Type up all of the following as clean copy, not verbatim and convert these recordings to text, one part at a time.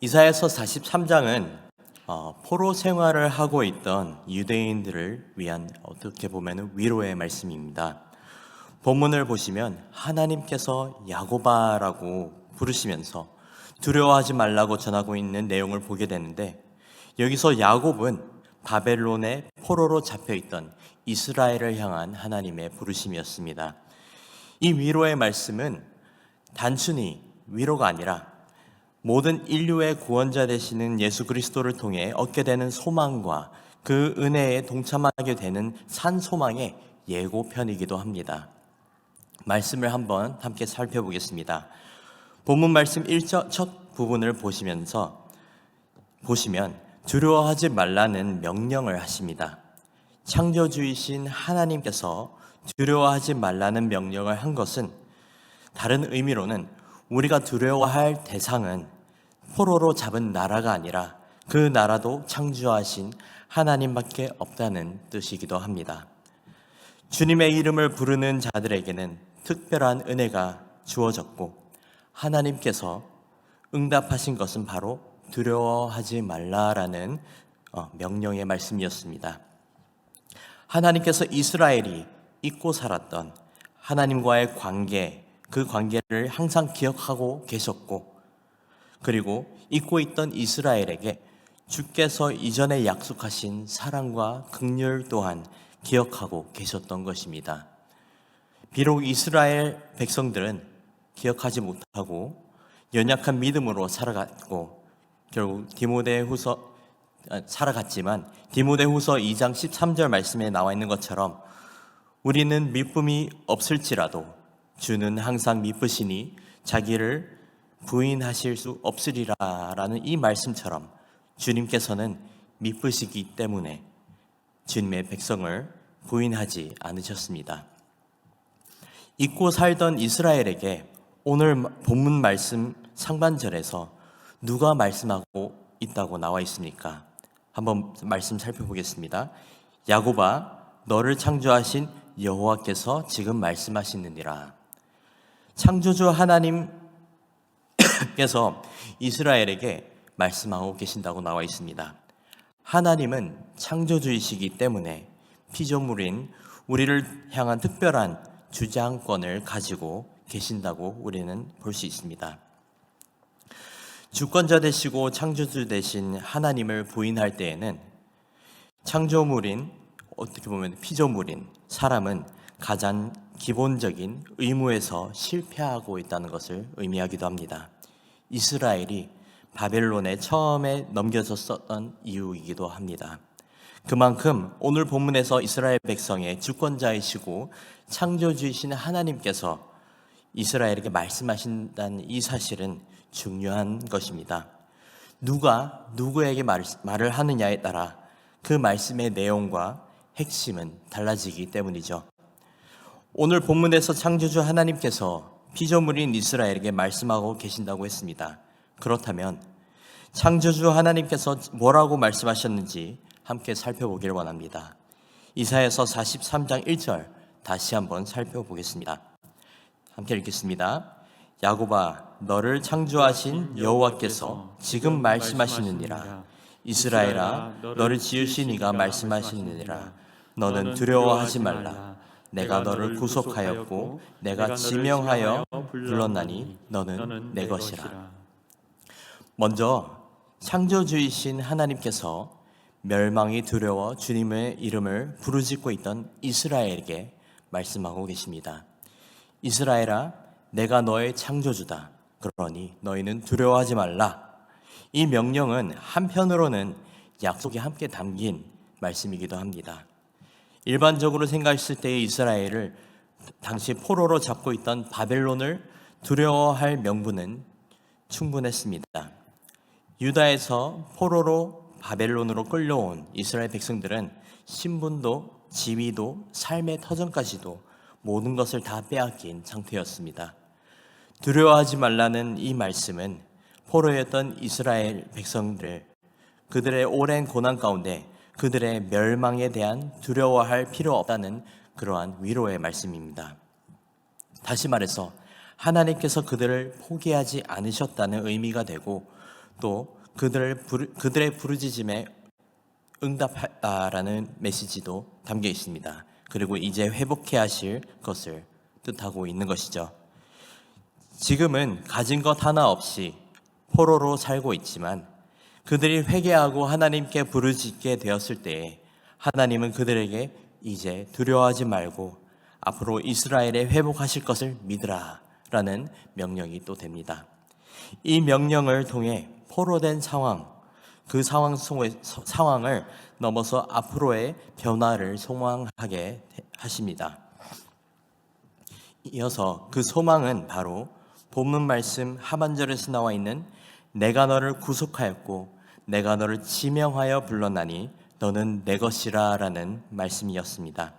이사야서 43장은 포로 생활을 하고 있던 유대인들을 위한 어떻게 보면 위로의 말씀입니다. 본문을 보시면 하나님께서 야고바라고 부르시면서 두려워하지 말라고 전하고 있는 내용을 보게 되는데, 여기서 야곱은 바벨론의 포로로 잡혀있던 이스라엘을 향한 하나님의 부르심이었습니다. 이 위로의 말씀은 단순히 위로가 아니라 모든 인류의 구원자 되시는 예수 그리스도를 통해 얻게 되는 소망과 그 은혜에 동참하게 되는 산소망의 예고편이기도 합니다. 말씀을 한번 함께 살펴보겠습니다. 본문 말씀 1절 첫 부분을 보시면 두려워하지 말라는 명령을 하십니다. 창조주이신 하나님께서 두려워하지 말라는 명령을 한 것은, 다른 의미로는 우리가 두려워할 대상은 포로로 잡은 나라가 아니라 그 나라도 창조하신 하나님밖에 없다는 뜻이기도 합니다. 주님의 이름을 부르는 자들에게는 특별한 은혜가 주어졌고, 하나님께서 응답하신 것은 바로 두려워하지 말라라는 명령의 말씀이었습니다. 하나님께서 이스라엘이 잊고 살았던 하나님과의 관계, 그 관계를 항상 기억하고 계셨고, 그리고 잊고 있던 이스라엘에게 주께서 이전에 약속하신 사랑과 긍휼 또한 기억하고 계셨던 것입니다. 비록 이스라엘 백성들은 기억하지 못하고 연약한 믿음으로 살아갔고, 결국 살아갔지만 디모데후서 2장 13절 말씀에 나와 있는 것처럼 우리는 미쁨이 없을지라도 주는 항상 미쁘시니 자기를 부인하실 수 없으리라라는 이 말씀처럼 주님께서는 미쁘시기 때문에 주님의 백성을 부인하지 않으셨습니다. 잊고 살던 이스라엘에게 오늘 본문 말씀 상반절에서 누가 말씀하고 있다고 나와 있습니까? 한번 말씀 살펴보겠습니다. 야곱아, 너를 창조하신 여호와께서 지금 말씀하시느니라. 창조주 하나님께서 이스라엘에게 말씀하고 계신다고 나와 있습니다. 하나님은 창조주이시기 때문에 피조물인 우리를 향한 특별한 주장권을 가지고 계신다고 우리는 볼 수 있습니다. 주권자 되시고 창조주 되신 하나님을 부인할 때에는 창조물인, 어떻게 보면 피조물인 사람은 가장 기본적인 의무에서 실패하고 있다는 것을 의미하기도 합니다. 이스라엘이 바벨론에 처음에 넘겨졌었던 이유이기도 합니다. 그만큼 오늘 본문에서 이스라엘 백성의 주권자이시고 창조주이신 하나님께서 이스라엘에게 말씀하신다는 이 사실은 중요한 것입니다. 누가 누구에게 말을 하느냐에 따라 그 말씀의 내용과 핵심은 달라지기 때문이죠. 오늘 본문에서 창조주 하나님께서 피조물인 이스라엘에게 말씀하고 계신다고 했습니다. 그렇다면 창조주 하나님께서 뭐라고 말씀하셨는지 함께 살펴보길 원합니다. 이사야서 43장 1절 다시 한번 살펴보겠습니다. 함께 읽겠습니다. 야곱아, 너를 창조하신 여호와께서 지금 말씀하시느니라. 이스라엘아, 너를 지으신 이가 말씀하시느니라. 너는 두려워하지 말라. 내가 너를 구속하였고 내가 지명하여 불렀나니 너는 내 것이라. 먼저 창조주이신 하나님께서 멸망이 두려워 주님의 이름을 부르짖고 있던 이스라엘에게 말씀하고 계십니다. 이스라엘아, 내가 너의 창조주다. 그러니 너희는 두려워하지 말라. 이 명령은 한편으로는 약속이 함께 담긴 말씀이기도 합니다. 일반적으로 생각했을 때의 이스라엘을 당시 포로로 잡고 있던 바벨론을 두려워할 명분은 충분했습니다. 유다에서 포로로 바벨론으로 끌려온 이스라엘 백성들은 신분도 지위도 삶의 터전까지도 모든 것을 다 빼앗긴 상태였습니다. 두려워하지 말라는 이 말씀은 포로였던 이스라엘 백성들, 그들의 오랜 고난 가운데 그들의 멸망에 대한 두려워할 필요 없다는 그러한 위로의 말씀입니다. 다시 말해서 하나님께서 그들을 포기하지 않으셨다는 의미가 되고, 또 그들의 부르짖음에 응답했다라는 메시지도 담겨 있습니다. 그리고 이제 회복해야 하실 것을 뜻하고 있는 것이죠. 지금은 가진 것 하나 없이 포로로 살고 있지만 그들이 회개하고 하나님께 부르짖게 되었을 때에 하나님은 그들에게 이제 두려워하지 말고 앞으로 이스라엘에 회복하실 것을 믿으라 라는 명령이 또 됩니다. 이 명령을 통해 포로된 상황, 그 상황을 넘어서 앞으로의 변화를 소망하게 하십니다. 이어서 그 소망은 바로 본문 말씀 하반절에서 나와 있는 내가 너를 구속하였고 내가 너를 지명하여 불렀나니 너는 내 것이라 라는 말씀이었습니다.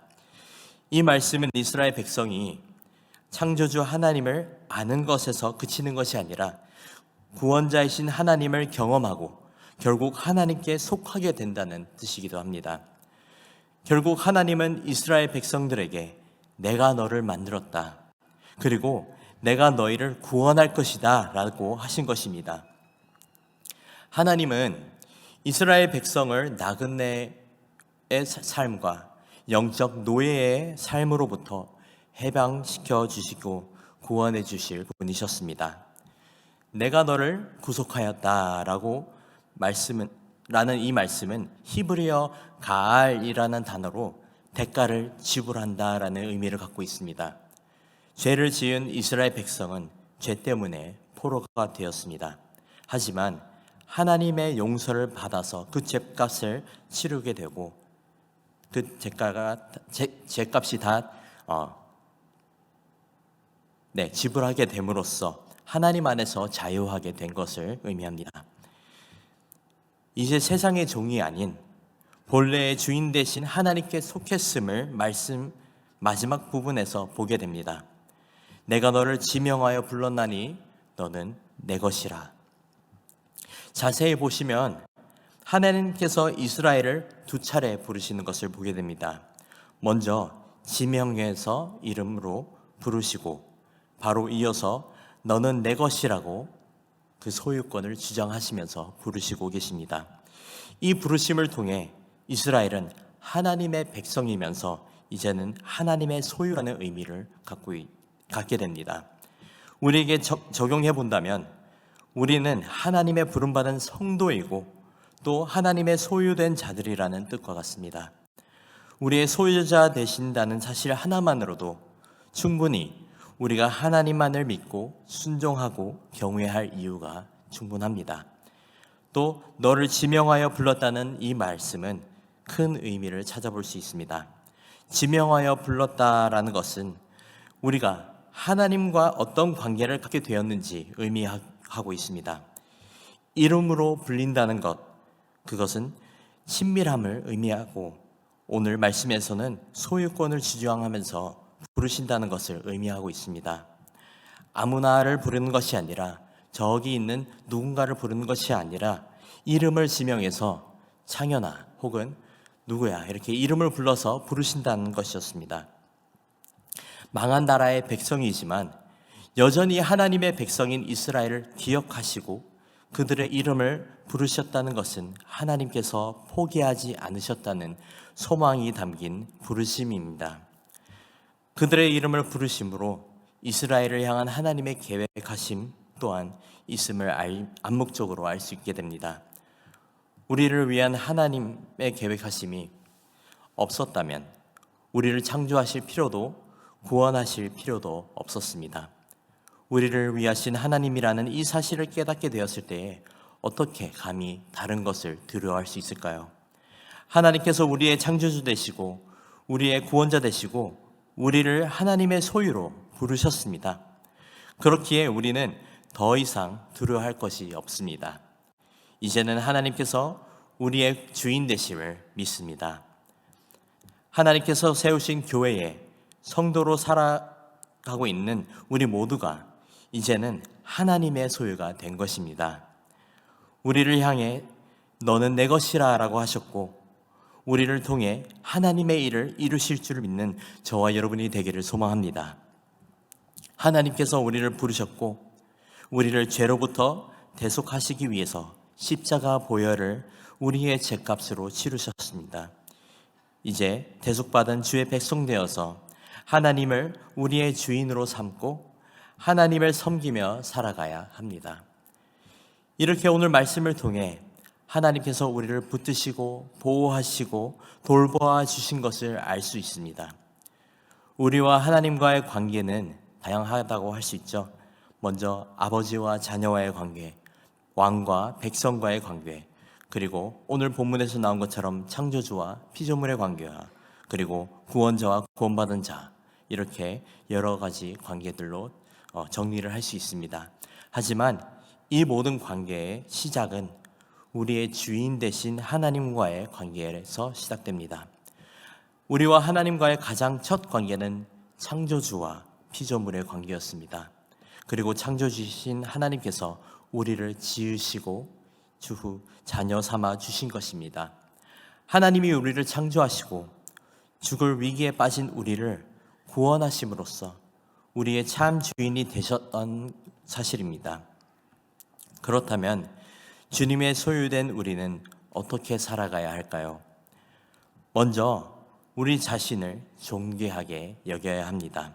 이 말씀은 이스라엘 백성이 창조주 하나님을 아는 것에서 그치는 것이 아니라 구원자이신 하나님을 경험하고 결국 하나님께 속하게 된다는 뜻이기도 합니다. 결국 하나님은 이스라엘 백성들에게 내가 너를 만들었다. 그리고 내가 너희를 구원할 것이다 라고 하신 것입니다. 하나님은 이스라엘 백성을 나그네의 삶과 영적 노예의 삶으로부터 해방시켜 주시고 구원해 주실 분이셨습니다. 내가 너를 구속하였다라고 라는 이 말씀은 히브리어 가알이라는 단어로 대가를 지불한다라는 의미를 갖고 있습니다. 죄를 지은 이스라엘 백성은 죄 때문에 포로가 되었습니다. 하지만 하나님의 용서를 받아서 그 죄값을 치르게 되고 그 죄값이 다 지불하게 됨으로써 하나님 안에서 자유하게 된 것을 의미합니다. 이제 세상의 종이 아닌 본래의 주인 되신 하나님께 속했음을 말씀 마지막 부분에서 보게 됩니다. 내가 너를 지명하여 불렀나니 너는 내 것이라. 자세히 보시면 하나님께서 이스라엘을 두 차례 부르시는 것을 보게 됩니다. 먼저 지명해서 이름으로 부르시고 바로 이어서 너는 내 것이라고 그 소유권을 주장하시면서 부르시고 계십니다. 이 부르심을 통해 이스라엘은 하나님의 백성이면서 이제는 하나님의 소유라는 의미를 갖게 됩니다. 우리에게 적용해 본다면 우리는 하나님의 부름받은 성도이고 또 하나님의 소유된 자들이라는 뜻과 같습니다. 우리의 소유자 되신다는 사실 하나만으로도 충분히 우리가 하나님만을 믿고 순종하고 경외할 이유가 충분합니다. 또 너를 지명하여 불렀다는 이 말씀은 큰 의미를 찾아볼 수 있습니다. 지명하여 불렀다라는 것은 우리가 하나님과 어떤 관계를 갖게 되었는지 의미하고 있습니다. 이름으로 불린다는 것, 그것은 친밀함을 의미하고 오늘 말씀에서는 소유권을 주장하면서 부르신다는 것을 의미하고 있습니다. 아무나를 부르는 것이 아니라 저기 있는 누군가를 부르는 것이 아니라 이름을 지명해서 창현아 혹은 누구야 이렇게 이름을 불러서 부르신다는 것이었습니다. 망한 나라의 백성이지만 여전히 하나님의 백성인 이스라엘을 기억하시고 그들의 이름을 부르셨다는 것은 하나님께서 포기하지 않으셨다는 소망이 담긴 부르심입니다. 그들의 이름을 부르심으로 이스라엘을 향한 하나님의 계획하심 또한 있음을 암묵적으로 알 수 있게 됩니다. 우리를 위한 하나님의 계획하심이 없었다면 우리를 창조하실 필요도 구원하실 필요도 없었습니다. 우리를 위하신 하나님이라는 이 사실을 깨닫게 되었을 때에 어떻게 감히 다른 것을 두려워할 수 있을까요? 하나님께서 우리의 창조주 되시고 우리의 구원자 되시고 우리를 하나님의 소유로 부르셨습니다. 그렇기에 우리는 더 이상 두려워할 것이 없습니다. 이제는 하나님께서 우리의 주인 되심을 믿습니다. 하나님께서 세우신 교회에 성도로 살아가고 있는 우리 모두가 이제는 하나님의 소유가 된 것입니다. 우리를 향해 너는 내 것이라 라고 하셨고 우리를 통해 하나님의 일을 이루실 줄 믿는 저와 여러분이 되기를 소망합니다. 하나님께서 우리를 부르셨고 우리를 죄로부터 대속하시기 위해서 십자가 보혈을 우리의 죄값으로 치르셨습니다. 이제 대속받은 주의 백성 되어서 하나님을 우리의 주인으로 삼고 하나님을 섬기며 살아가야 합니다. 이렇게 오늘 말씀을 통해 하나님께서 우리를 붙드시고 보호하시고 돌보아 주신 것을 알 수 있습니다. 우리와 하나님과의 관계는 다양하다고 할 수 있죠. 먼저 아버지와 자녀와의 관계, 왕과 백성과의 관계, 그리고 오늘 본문에서 나온 것처럼 창조주와 피조물의 관계와 그리고 구원자와 구원받은 자, 이렇게 여러 가지 관계들로 정리를 할 수 있습니다. 하지만 이 모든 관계의 시작은 우리의 주인 되신 하나님과의 관계에서 시작됩니다. 우리와 하나님과의 가장 첫 관계는 창조주와 피조물의 관계였습니다. 그리고 창조주신 하나님께서 우리를 지으시고 주후 자녀 삼아 주신 것입니다. 하나님이 우리를 창조하시고 죽을 위기에 빠진 우리를 구원하심으로써 우리의 참 주인이 되셨던 사실입니다. 그렇다면 주님의 소유된 우리는 어떻게 살아가야 할까요? 먼저 우리 자신을 존귀하게 여겨야 합니다.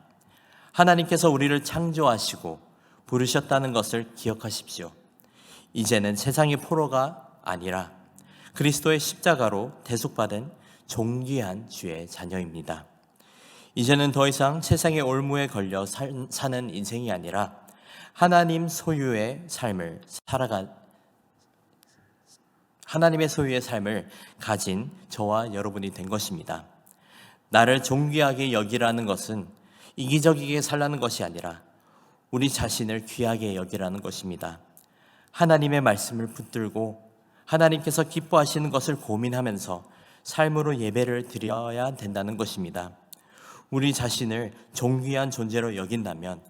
하나님께서 우리를 창조하시고 부르셨다는 것을 기억하십시오. 이제는 세상의 포로가 아니라 그리스도의 십자가로 대속받은 존귀한 주의 자녀입니다. 이제는 더 이상 세상의 올무에 걸려 사는 인생이 아니라 하나님의 소유의 삶을 가진 저와 여러분이 된 것입니다. 나를 존귀하게 여기라는 것은 이기적이게 살라는 것이 아니라 우리 자신을 귀하게 여기라는 것입니다. 하나님의 말씀을 붙들고 하나님께서 기뻐하시는 것을 고민하면서 삶으로 예배를 드려야 된다는 것입니다. 우리 자신을 존귀한 존재로 여긴다면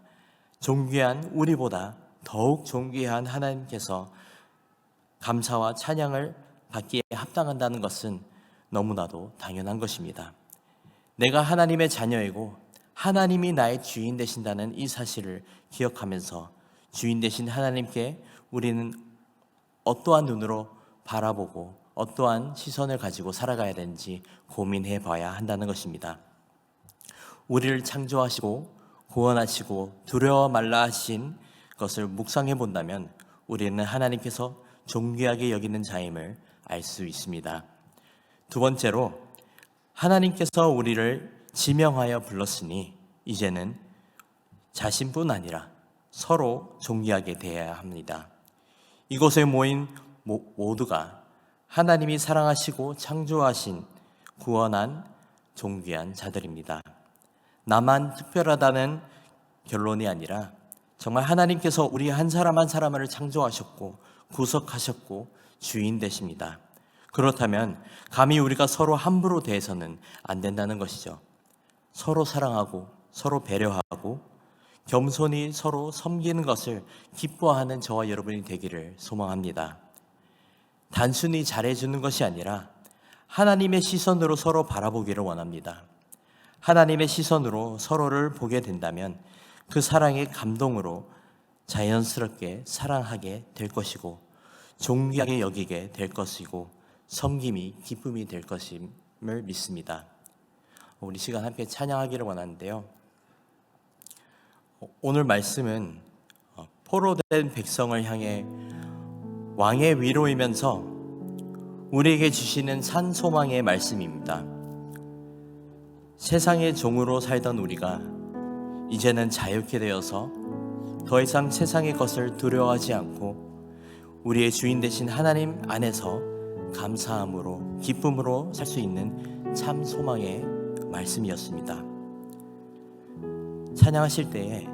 존귀한 우리보다 더욱 존귀한 하나님께서 감사와 찬양을 받기에 합당한다는 것은 너무나도 당연한 것입니다. 내가 하나님의 자녀이고 하나님이 나의 주인 되신다는 이 사실을 기억하면서 주인 되신 하나님께 우리는 어떠한 눈으로 바라보고 어떠한 시선을 가지고 살아가야 되는지 고민해 봐야 한다는 것입니다. 우리를 창조하시고 구원하시고 두려워 말라 하신 것을 묵상해 본다면 우리는 하나님께서 존귀하게 여기는 자임을 알 수 있습니다. 두 번째로 하나님께서 우리를 지명하여 불렀으니 이제는 자신뿐 아니라 서로 존귀하게 대해야 합니다. 이곳에 모인 모두가 하나님이 사랑하시고 창조하신 구원한 존귀한 자들입니다. 나만 특별하다는 결론이 아니라 정말 하나님께서 우리 한 사람 한 사람을 창조하셨고 구속하셨고 주인 되십니다. 그렇다면 감히 우리가 서로 함부로 대해서는 안 된다는 것이죠. 서로 사랑하고 서로 배려하고 겸손히 서로 섬기는 것을 기뻐하는 저와 여러분이 되기를 소망합니다. 단순히 잘해주는 것이 아니라 하나님의 시선으로 서로 바라보기를 원합니다. 하나님의 시선으로 서로를 보게 된다면 그 사랑의 감동으로 자연스럽게 사랑하게 될 것이고 존귀하게 여기게 될 것이고 섬김이 기쁨이 될 것임을 믿습니다. 우리 시간 함께 찬양하기를 원하는데요. 오늘 말씀은 포로된 백성을 향해 왕의 위로이면서 우리에게 주시는 산 소망의 말씀입니다. 세상의 종으로 살던 우리가 이제는 자유케 되어서 더 이상 세상의 것을 두려워하지 않고 우리의 주인 되신 하나님 안에서 감사함으로 기쁨으로 살 수 있는 참 소망의 말씀이었습니다. 찬양하실 때에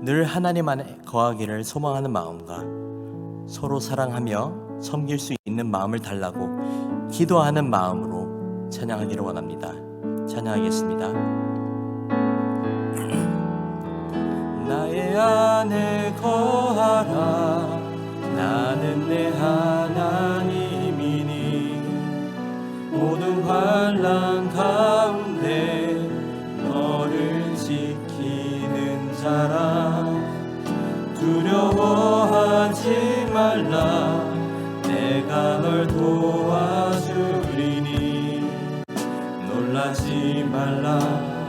늘 하나님 안에 거하기를 소망하는 마음과 서로 사랑하며 섬길 수 있는 마음을 달라고 기도하는 마음으로 찬양하기를 원합니다. 찬양하겠습니다. 나의 안에 거하라 나는 내 하나님이니 모든 환난 가운데 너를 지키는 자라 두려워하지 말라 내가 널 도와주리니 놀라지 말라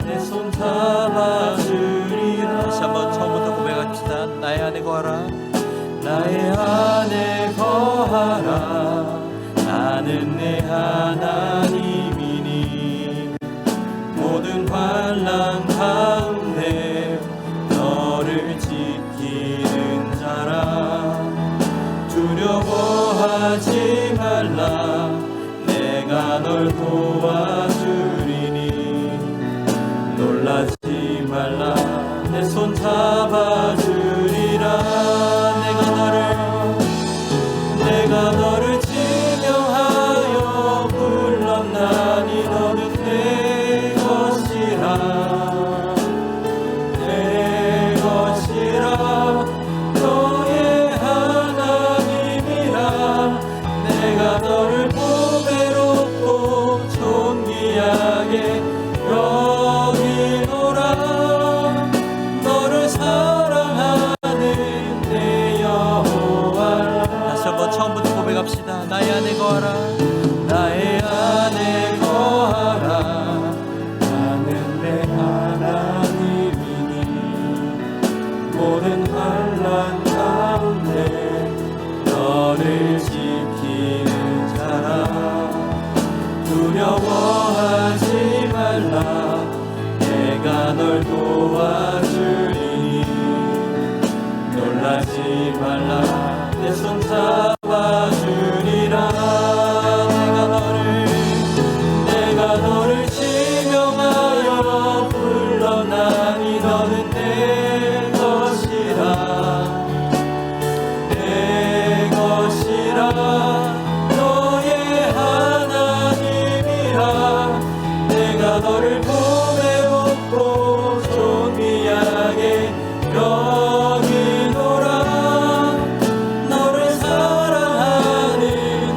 내 손 잡아주리라. 다시 한번 처음부터 고백합시다. 나의 안에 거하라. 나의 안에 거하라. 나는 내 하나님이니 모든 환난 가운데 너를 지키는 자라. 두려워하지 말라. 내가 널 도와주리니 놀라지 말라 내 손 잡아주리라. 내가 너를 지명하여 불렀나니 너는 내 것이라. 내 것이라. 너의 하나님이라. 내가 너를 보배롭고 존귀하게 여기노라. 너를 사랑하는 내 여호와라. 다시 한번 처음부터 고백합시다. 나의 안에 거하라. 나의 안에 거하라. 나는 내 하나님이니 모든 환난 가운데 너를 지키는 자라. 두려워하지 말라. 내가 널 도와주리니 놀라지 말라. 내 손 잡아주리라. 내가 너를 지명하여 불러나니 너는 내 것이라. 내 것이라. 너의 하나님이라. 내가 너를 보배롭고 존귀하게 여기노라. 너를 사랑하는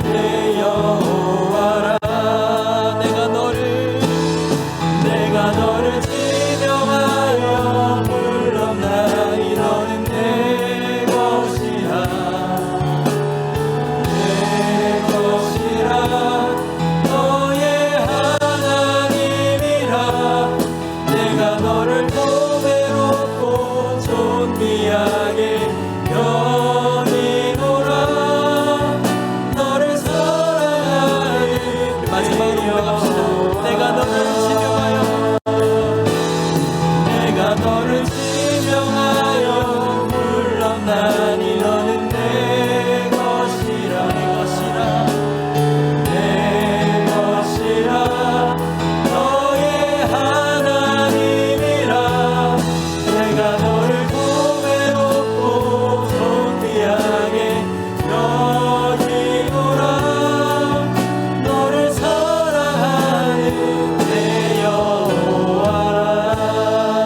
내 여호와라. 내가 너를 지명하여 불렀나니 너는 내 것이라. 내 것이라. 너의 하나님이라. 내가 너를 보배롭고 존귀하게 여기노라. 너를 사랑하는 마지막으로 고백합시다. 내가 너를 지명하여 불렀나니 너는 내 것이라. 내 것이라. 너의 하나님이라. 내가 너를 보배롭고 존귀하게 여기노라. 너를 사랑하는 내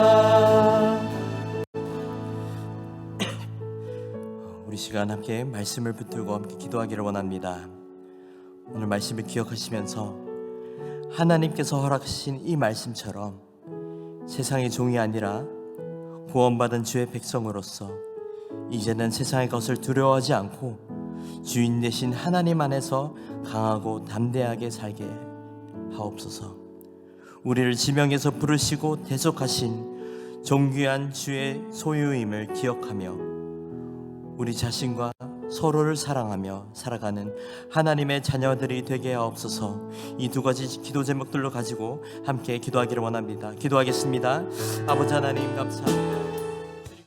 여호와라. 우리 시간 함께 말씀을 붙들고 함께 기도하기를 원합니다. 오늘 말씀을 기억하시면서 하나님께서 허락하신 이 말씀처럼 세상의 종이 아니라 구원받은 주의 백성으로서 이제는 세상의 것을 두려워하지 않고 주인 되신 하나님 안에서 강하고 담대하게 살게 하옵소서. 우리를 지명해서 부르시고 대속하신 존귀한 주의 소유임을 기억하며 우리 자신과 서로를 사랑하며 살아가는 하나님의 자녀들이 되게 하옵소서. 이 두 가지 기도 제목들로 가지고 함께 기도하기를 원합니다. 기도하겠습니다. 아버지 하나님 감사합니다.